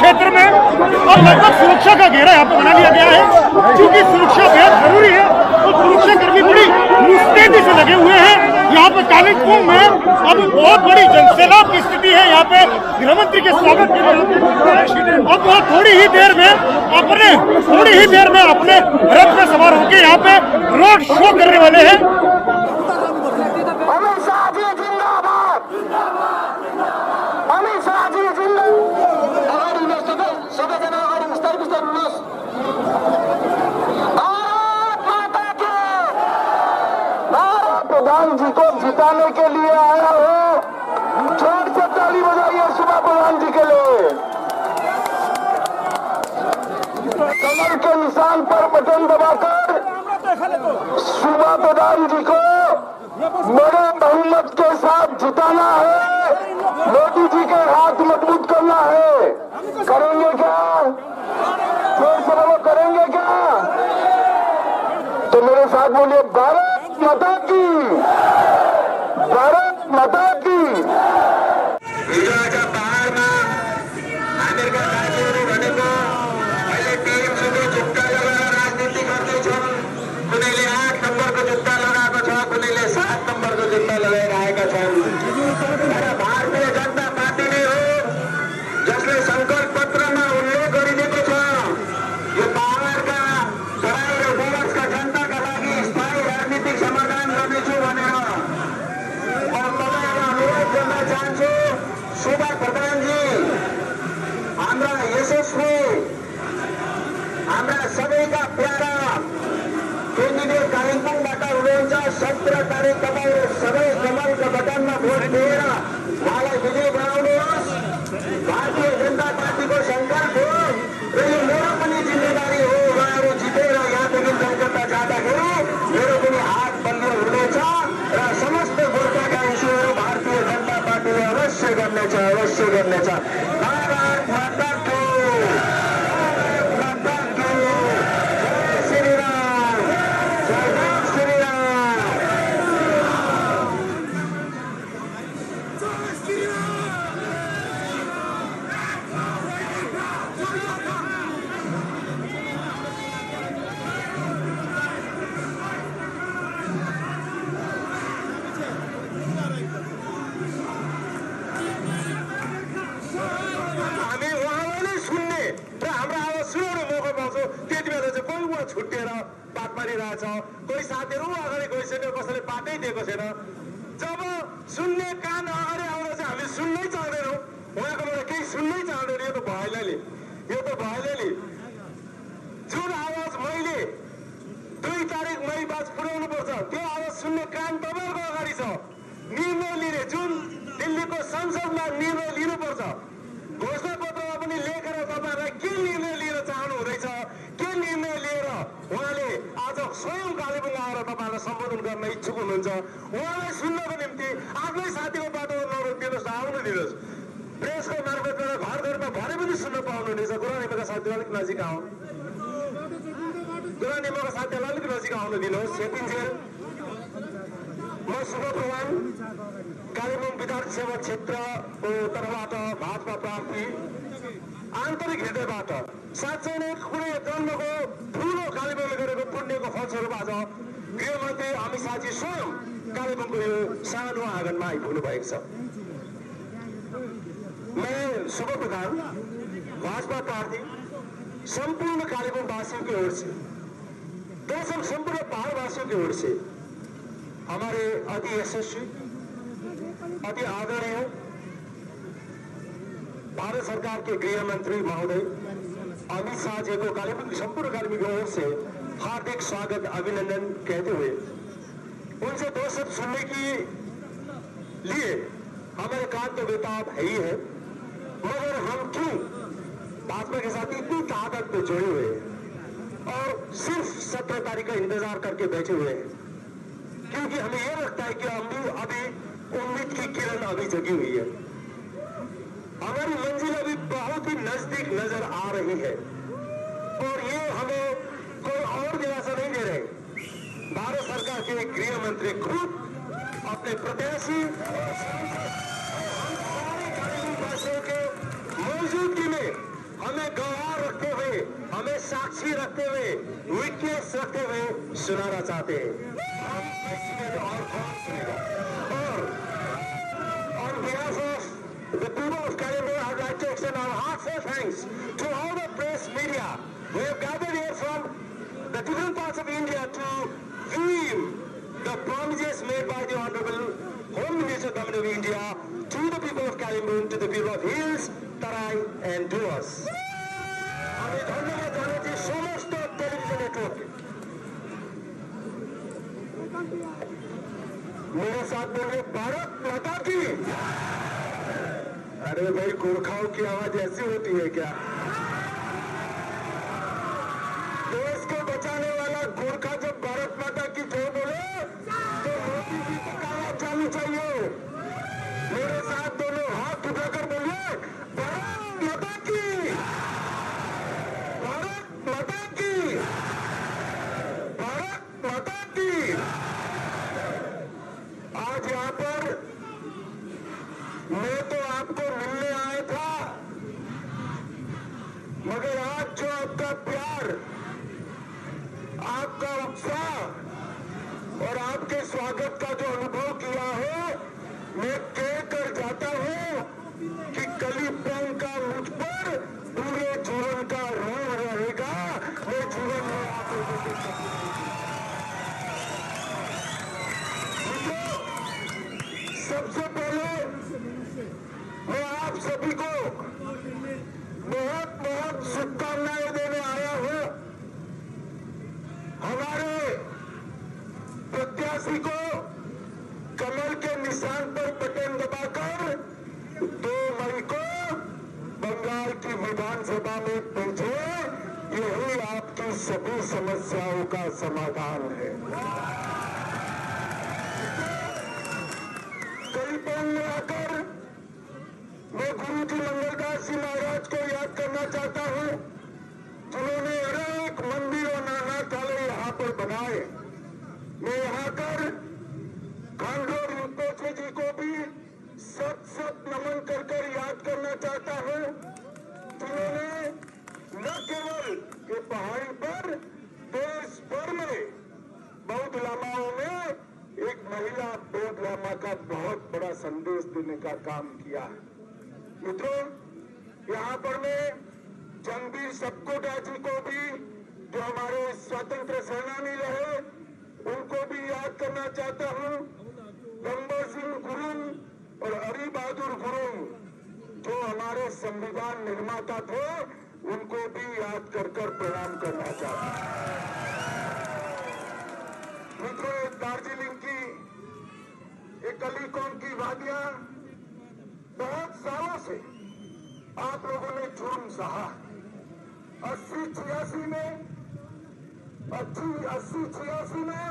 क्षेत्र में और लगभग सुरक्षा का घेरा यहाँ पर बना लिया गया है। क्योंकि सुरक्षा बेहद जरूरी है तो सुरक्षा कर्मी बड़ी मुस्तैदी से लगे हुए हैं। यहाँ पे कालिम्पोंग में अब बहुत बड़ी जनसैलाब की स्थिति है। यहाँ पे गृहमंत्री के स्वागत के लिए अब वो थोड़ी ही देर में अपने रथ में सवार होकर यहाँ पे रोड शो करने वाले हैं। जिताने के लिए आया हूँ। जोर से ताली बजाइए सुबह प्रधान जी के लिए। कमल के निशान पर बटन दबाकर सुबह प्रधान जी को बड़े बहुमत के साथ जिताना है। मोदी जी के हाथ मजबूत करना है। करेंगे क्या? जोर से बोलो, करेंगे क्या? तो मेरे साथ बोलिए, भारत माता की, भारत माता की। हिजोआज पहाडमा हामीहरूका साथीहरू भनेको अहिले टिएमसीको जुत्ता लगाएर राजनीति गर्दैछन्। कुनैले 8 नम्बरको जुत्ता लगाएको छ, कुनैले 7 नम्बरको जुत्ता लगाइरहेका छन्। तर भारतीय जनता पार्टी नै हो जसले संकल्प पत्रमा उल्लेख गरिदिएको छ यो पहाडका तराई र डुवर्सका जनताका लागि स्थायी राजनीतिक समाधान गर्नेछु भनेर। म तपाईँलाई अनुरोध गर्न चाहन्छु, सुभाष प्रधानजी हाम्रा यशस्वी, हाम्रा सबैका प्यारा केन्द्रीय कालिम्पोङबाट हुनुहुन्छ। 17 तारिक तपाईँहरू सबै कमलका बटनमा भोट दिएर उहाँलाई विजयी बनाउनुहोस्। भारतीय जनता पार्टीको संकल्प हो र यो मेरो पनि जिम्मेदारी हो। उहाँहरू जितेर यहाँदेखि कलकत्ता जाँदाखेरि मेरो पनि हात बलियो हुनेछ र समस्त गोर्खाका इस्युहरू भारतीय जनता पार्टीले अवश्य गर्नेछ, अवश्य गर्नेछ। भारत माता की, माता की, जय श्री राम, जय श्री राम। हामी उहाँलाई नै सुन्ने र हाम्रो आवाज सुनाउने मौका पाउँछौँ। त्यति बेला चाहिँ कोही उहाँ छुट्टिएर बात मारिरहेछ, कोही साथीहरू अगाडि गइसक्यो, कसैले बाटै दिएको छैन। जब सुन्ने कान अगाडि आउँदा चाहिँ हामी सुन्नै चाहँदैनौँ। उहाँकोबाट केही सुन्नै चाहँदैन। यो त भएन नि, यो त भएन नि। जुन आवाज मैले 2 तारिक मई बाज पुर्याउनु पर्छ त्यो आवाज सुन्ने कान तपाईँहरूको अगाडि छ। निर्णय लिने जुन दिल्लीको संसदमा निर्णय लिनुपर्छ, घोषणा पत्रमा पनि लेखेर तपाईँहरूलाई के निर्णय लिएर चाहनु हुँदैछ, के निर्णय लिएर उहाँले आज स्वयं कालेबुङ आएर तपाईँहरूलाई सम्बोधन गर्न इच्छुक हुनुहुन्छ, उहाँलाई सुन्नको निम्ति आफ्नै साथीको बाटोमा नरोकिदिनुहोस्, आउनु दिनुहोस्। प्रेसको मार्फतबाट घर घरमा भरे पनि सुन्न पाउनुहुनेछ। गुरानिमाका साथीहरू अलिक नजिक आउनु, गुरानिमाका साथीहरूलाई अलिक नजिक आउनु दिनुहोस्। सेपिन्जेल म शुभ प्रधान कालेबुङ विधानसभा क्षेत्रको तर्फबाट भाजपा प्रार्थी आन्तरिक हृदयबाट साँच्चै नै कुनै जन्मको ठुलो कालेबुङले गरेको पुण्यको फलस्वरूप आज गृहमन्त्री अमित शाहजी स्वयं कालेबुङको यो सानो आँगनमा आइपुग्नु भएको छ। मैं शुभ प्रधान भाजपा प्रार्थी संपूर्ण कालेबुङ वासियों की ओर से, दरअसल संपूर्ण पहाड़ वासियों की ओर से हमारे अति यशस्वी, अति आदरणीय भारत सरकार के गृह मंत्री महोदय अमित शाह जी को कालेबुङ संपूर्ण कालेबुङ की ओर से हार्दिक स्वागत, अभिनंदन कहते हुए उनसे 2 शब्द सुनने के लिए हमारे कान तो बेताब है ही है, मगर हम क्यों भाजपा के साथ इतनी ताकत पे जुड़े हुए हैं और सिर्फ 17 तारीख का इंतजार करके बैठे हुए हैं, क्योंकि हमें यह लगता है कि हम अभी उम्मीद की किरण अभी जगी हुई है। हमारी मंजिल अभी बहुत ही नजदीक नजर आ रही है और ये हमें कोई और दिलासा नहीं दे रहे। भारत सरकार के गृह मंत्री खुद अपने प्रत्याशी के मौजूदगी में हमें गवाह रखते हुए, हमें साक्षी रखते हुए, विटनेस रखते हुए सुनाना चाहते हैं। और on behalf of the people of Kalimur, I would like to extend our heartfelt thanks to all the press media who have gathered here from the different parts of India to view the promises made by the Honorable Home Minister Government of India to the people of Kalimur, to the people of Hills, Tarai and Duas. আমি ধন্যবাদ জানাচ্ছি সমস্ত television নেটওয়ার্ককে। मेरे साथ बोलिए भारत माता की। अरे भाई, गोरखाओं की आवाज ऐसी होती है क्या? देश को बचाने वाला गोरखा जब भारत माता की जय बोले तो मोदी जी की आवाज जानी चाहिए। मेरे साथ दोनों हाथ उठाकर बोलिए भारत माता की, भारत माता की, भारत माता की। आज यहाँ पर मैं तो आपको मिलने आया था, मगर आज जो आपका प्यार, आपका उत्साह और आपके स्वागत का जो अनुभव किया है, मैं कहकर जाता हूं कि कलिंपोंग का मुझ पर पूरे जीवन का ऋण रहेगा। मैं जीवन में आप लोगों के सबसे पहले मैं आप सभी को बहुत बहुत शुभकामनाएं देने आया हूं। हमारे प्रत्याशी को कमल के निशान पर बटन दबाकर 2 मई को बंगाल की विधानसभा में भेजे। यही आपकी सभी समस्याओं का समाधान है। कलिंपोंग में आकर मैं गुरु जी मंगलदास जी महाराज को याद करना चाहता हूं, जिन्होंने अनेक मंदिर और नानाताले यहाँ पर बनाए। मैं यहाँ कर खांडोर रिपोचे जी को भी सत सत नमन कर कर याद करना चाहता हूँ, जिन्होंने न केवल ये पहाड़ी पर देश भर में बौद्ध लामाओं में एक महिला बौद्ध लामा का बहुत बड़ा संदेश देने का काम किया। मित्रों, यहाँ पर मैं जंगबीर सबकोटा जी को भी, जो हमारे स्वतंत्र सेनानी रहे, उनको भी याद करना चाहता हूँ। गंबर सिंह गुरुंग और हरि बहादुर गुरुंग, जो हमारे संविधान निर्माता थे, उनको भी याद कर कर प्रणाम करना चाहता हूँ। मित्रों, दार्जिलिंग की एक कलिंपोंग की वादियां बहुत सालों से आप लोगों ने जुर्म सहा। 80-86 में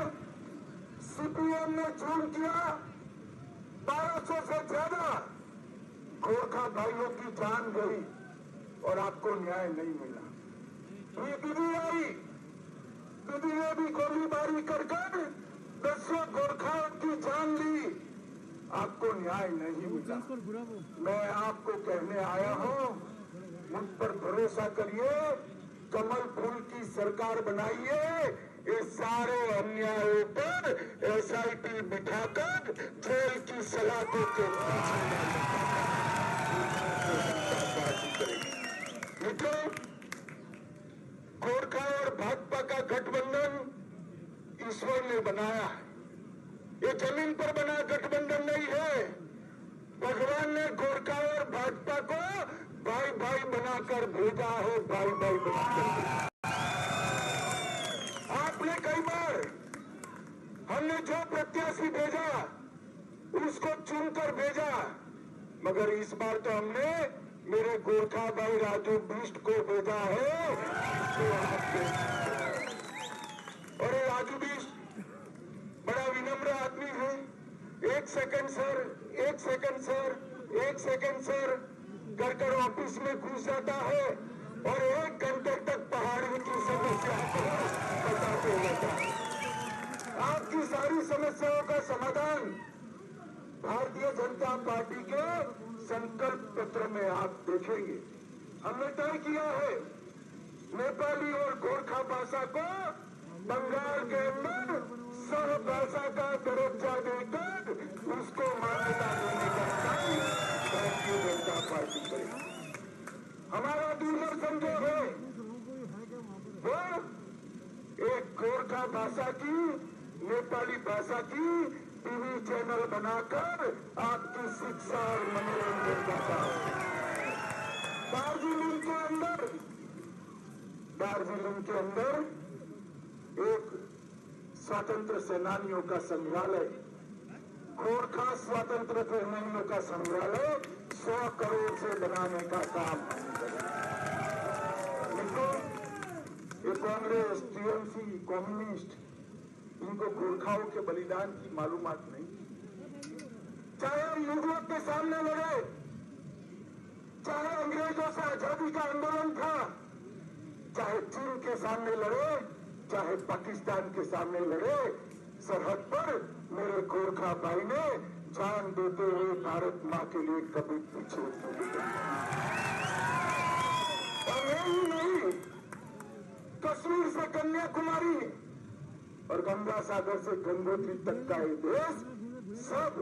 सीपीएम ने जुर्म किया। 1200 से ज्यादा गोरखा भाइयों की जान गई और आपको न्याय नहीं मिला। ये विधि आई, विधि ने भी गोलीबारी कर 10 गोरखाओं की जान ली, आपको न्याय नहीं मिला। मैं आपको कहने आया हूं, मुझ पर भरोसा करिए, कमल फूल की सरकार बनाइए। इस सारे अन्यायों पर एसआईटी बिठाकर जेल की सलाखों के मित्रों, गोरखा और भाजपा का गठबंधन ईश्वर ने बनाया है। ये जमीन पर बना गठबंधन नहीं है। भगवान ने गोरखा और भाजपा को भाई भाई बनाकर भेजा है, भाई भाई बनाकर। आपने कई बार, हमने जो प्रत्याशी भेजा उसको चुनकर भेजा, मगर इस बार तो हमने मेरे गोरखा भाई राजू बिष्ट को भेजा है। और ये राजू बिष्ट बड़ा विनम्र आदमी है। 1 second sir, 1 second sir, 1 second sir कर कर ऑफिस में घुस जाता है और 1 घंटे तक पहाड़ी की समस्या बताते रहता है। आपकी सारी समस्याओं का समाधान भारतीय जनता पार्टी के संकल्प पत्र में आप देखेंगे। हमने तय किया है नेपाली और गोरखा भाषा को बंगाल के अंदर सह भाषा का दर्जा देकर उसको मान्यता देने का काम भारतीय जनता पार्टी करेगी। हमारा दूरदर्शन जो है वो एक गोरखा भाषा की, नेपाली भाषा की टीवी चैनल बनाकर आपकी शिक्षा और मनोरंजन का काम। दार्जिलिंग के अंदर एक स्वतंत्र सेनानियों का संग्रहालय गोरखा स्वतंत्र सेनानियों का संग्रहालय 100 करोड़ से बनाने का काम मित्रों, ये कांग्रेस, टीएमसी, कम्युनिस्ट, इनको गोरखाओं के बलिदान की मालूमात नहीं। चाहे हम मुगलों के सामने लड़े, चाहे अंग्रेजों से आजादी का आंदोलन था, चाहे चीन के सामने लड़े, चाहे पाकिस्तान के सामने लड़े, सरहद पर मेरे गोरखा भाई ने जान देते हुए भारत मां के लिए कभी पीछे नहीं हटे। और यही नहीं, कश्मीर से कन्याकुमारी और गंगा सागर से गंगोत्री तक का ये देश सब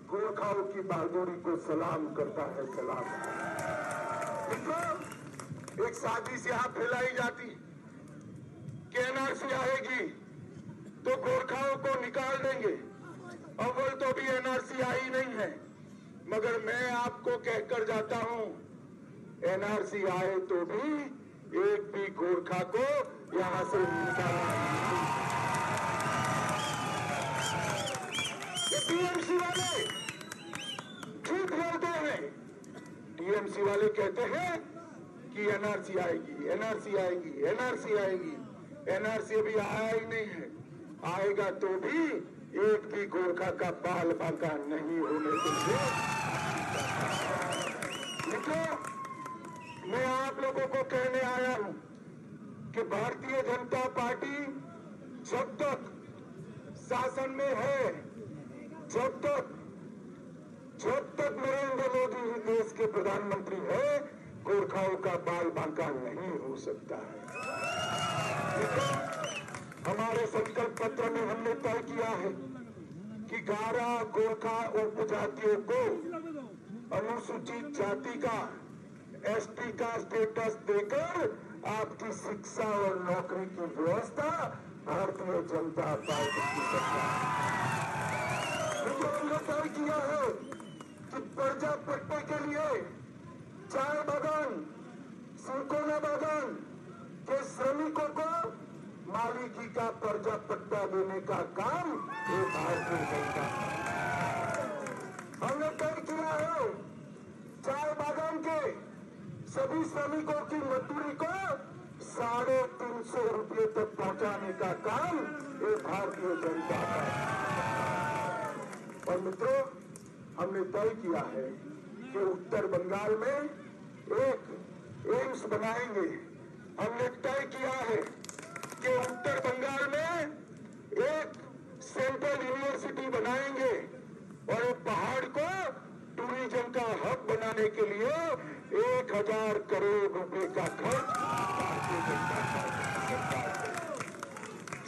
गोरखाओं की बहादुरी को सलाम करता है, सलाम। मित्रों, एक साजिश यहां फैलाई जाती कि एनआरसी आएगी तो गोरखाओं को निकाल देंगे। अव्वल तो भी एनआरसी आई नहीं है, मगर मैं आपको कहकर जाता हूं, एनआरसी आए तो भी एक भी गोरखा को यहां से निकालना नहीं। टीएमसी वाले झूठ बोलते हैं। टीएमसी वाले कहते हैं कि एनआरसी आएगी, एनआरसी आएगी, एनआरसी आएगी। एनआरसी अभी आया ही नहीं है, आएगा तो भी एक भी गोरखा का बाल बांका नहीं होने देंगे। मित्रों, मैं आप लोगों को कहने आया हूं कि भारतीय जनता पार्टी जब तक शासन में है, जब तक नरेंद्र मोदी देश के प्रधानमंत्री है, गोरखाओं का बाल बांका नहीं हो सकता है। हमारे संकल्प पत्र में हमने तय किया है कि 11 गोरखा उपजातियों को अनुसूचित जाति का, एसटी का स्टेटस देकर आपकी शिक्षा और नौकरी की व्यवस्था भारतीय जनता पार्टी की सरकार। हमने तय किया है कि पर्जा पट्टे के लिए चाय बागान, सिंकोना बागान के श्रमिकों को मालिकी का पर्जा पट्टा देने का काम ये भारतीय जनता। हमने तय किया है चाय बागान के सभी श्रमिकों की मजदूरी को 350 रुपये तक पहुंचाने का काम ये भारतीय जनता का। और मित्रों, हमने तय किया है कि उत्तर बंगाल में एक एम्स बनाएंगे। हमने तय किया है कि उत्तर बंगाल में एक सेंट्रल यूनिवर्सिटी बनाएंगे और एक पहाड़ को टूरिज्म का हब बनाने के लिए 1000 करोड़ रुपए का खर्च भारतीय जनता पार्टी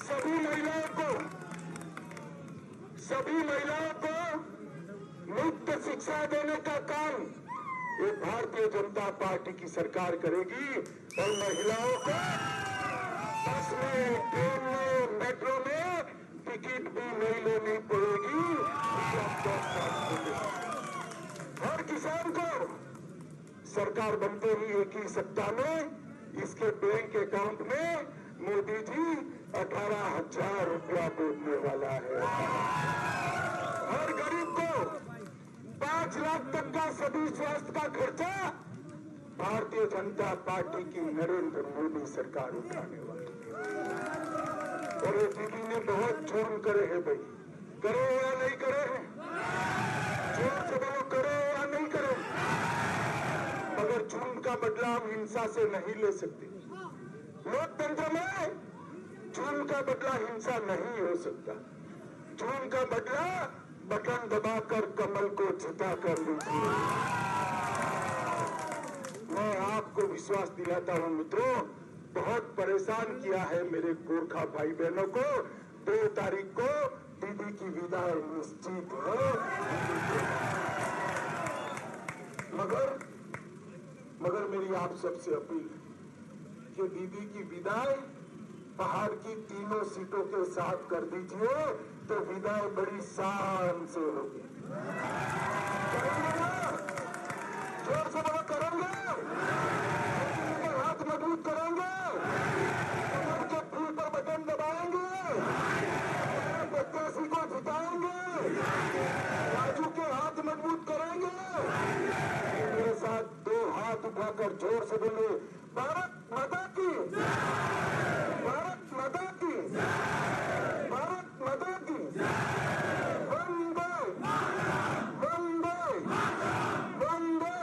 सभी महिलाओं को मुफ्त शिक्षा देने का काम ये भारतीय जनता पार्टी की सरकार करेगी। और महिलाओं को बस में, ट्रेन में, मेट्रो में टिकट भी नहीं लेनी पड़ेगी। हर किसान को सरकार बनते ही एक ही सप्ताह में इसके बैंक अकाउंट में मोदी जी 18,000 रुपया देने वाला है। हर गरीब को 5 लाख तक का सभी स्वास्थ्य का खर्चा भारतीय जनता पार्टी की नरेंद्र मोदी सरकार उठाने वाली है। और ये दीदी ने बहुत जुर्म करे हैं भाई, करे या नहीं करे हैं? जोर से बोलो, करे या नहीं करे? मगर जुर्म का बदला हम हिंसा से नहीं ले सकते। लोकतंत्र में जुर्म का बदला हिंसा नहीं हो सकता। जुर्म का बदला बटन दबाकर कमल को झुका कर लीजिए। मैं आपको विश्वास दिलाता हूं मित्रों, बहुत परेशान किया है मेरे गोरखा भाई बहनों को। 2 तारीख को दीदी की विदाई निश्चित है। मगर मेरी आप सबसे अपील है कि दीदी की विदाई पहाड़ की 3 सीटों के साथ कर दीजिए तो विदाई बड़ी शान से होगी। करेंगे ना? जोर से बोलो, करेंगे? हाथ मजबूत करेंगे, कमर के फूल पर बटन दबाएंगे, प्रत्याशी को जिताएंगे। और जोर से बोलिए, भारत माता की, भारत माता की, भारत माता की, वंदे वंदे वंदे,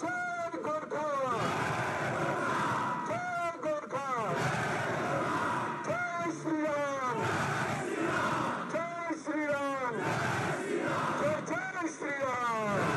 जय गोरखा, जय गोरखा, जय श्री राम, जय श्री राम, जय जय श्री राम।